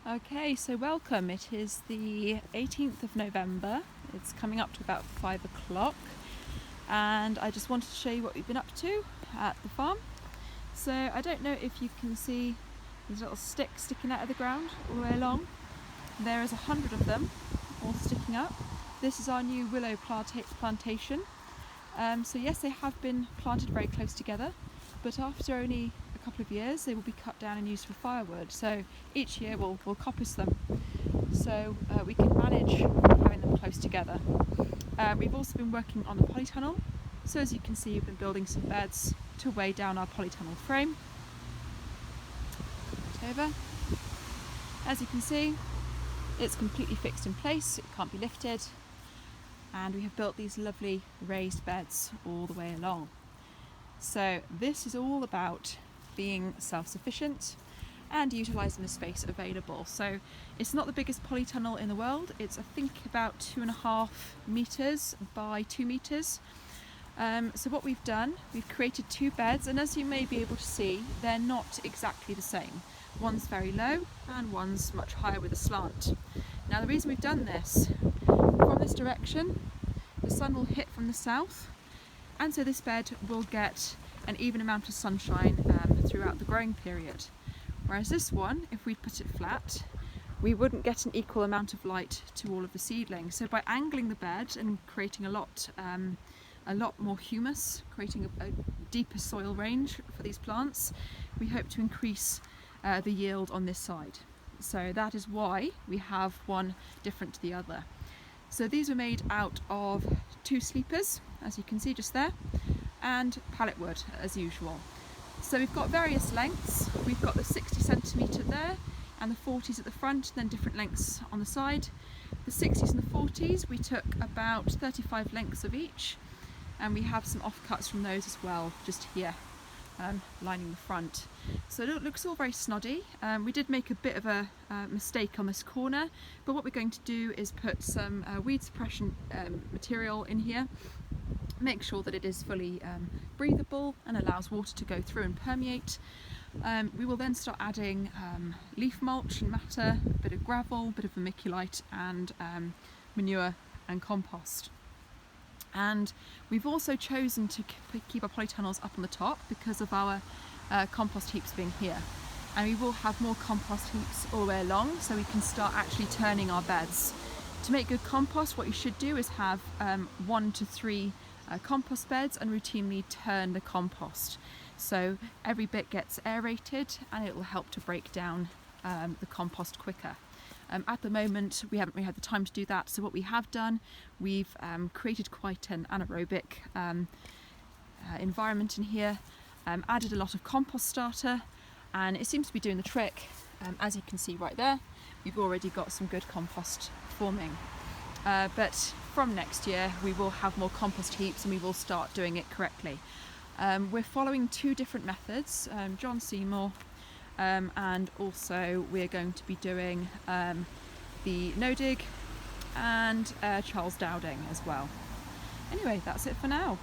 Okay, so welcome. It is the 18th of November. It's coming up to about 5 o'clock, and I just wanted to show you what we've been up to at the farm. So I don't know if you can see these little sticks sticking out of the ground all the way along. There is 100 of them all sticking up. This is our new willow plantation. So yes, they have been planted very close together, but after only a couple of years they will be cut down and used for firewood. So each year we'll coppice them, so we can manage having them close together. We've also been working on the polytunnel. So as you can see, we've been building some beds to weigh down our polytunnel frame. Right over. As you can see, it's completely fixed in place, it can't be lifted, and we have built these lovely raised beds all the way along. So this is all about being self-sufficient and utilising the space available. So it's not the biggest polytunnel in the world. It's, I think, about 2.5 metres by 2 metres. So what we've done, we've created 2 beds, and as you may be able to see, they're not exactly the same. One's very low and one's much higher with a slant. Now the reason we've done this, from this direction, the sun will hit from the south, and so this bed will get an even amount of sunshine throughout the growing period. Whereas this one, if we put it flat, we wouldn't get an equal amount of light to all of the seedlings. So by angling the bed and creating a lot more humus, creating a deeper soil range for these plants, we hope to increase the yield on this side. So that is why we have one different to the other. So these were made out of 2 sleepers, as you can see just there, and pallet wood as usual. So we've got various lengths. We've got the 60 centimetre there and the 40s at the front, and then different lengths on the side. The 60s and the 40s, we took about 35 lengths of each, and we have some offcuts from those as well, just here, lining the front. So it looks all very snoddy. We did make a bit of a mistake on this corner, but what we're going to do is put some weed suppression material in here, make sure that it is fully breathable and allows water to go through and permeate. We will then start adding leaf mulch and matter, a bit of gravel, a bit of vermiculite, and manure and compost. And we've also chosen to keep our polytunnels up on the top because of our compost heaps being here. And we will have more compost heaps all the way along, so we can start actually turning our beds. To make good compost, what you should do is have 1 to 3 compost beds and routinely turn the compost. So every bit gets aerated and it will help to break down the compost quicker. At the moment we haven't really had the time to do that, so what we have done, we've created quite an anaerobic environment in here, added a lot of compost starter, and it seems to be doing the trick. As you can see right there, we've already got some good compost forming. But from next year we will have more compost heaps and we will start doing it correctly. We're following 2 different methods, John Seymour, and also we're going to be doing the no-dig and Charles Dowding as well. Anyway, that's it for now.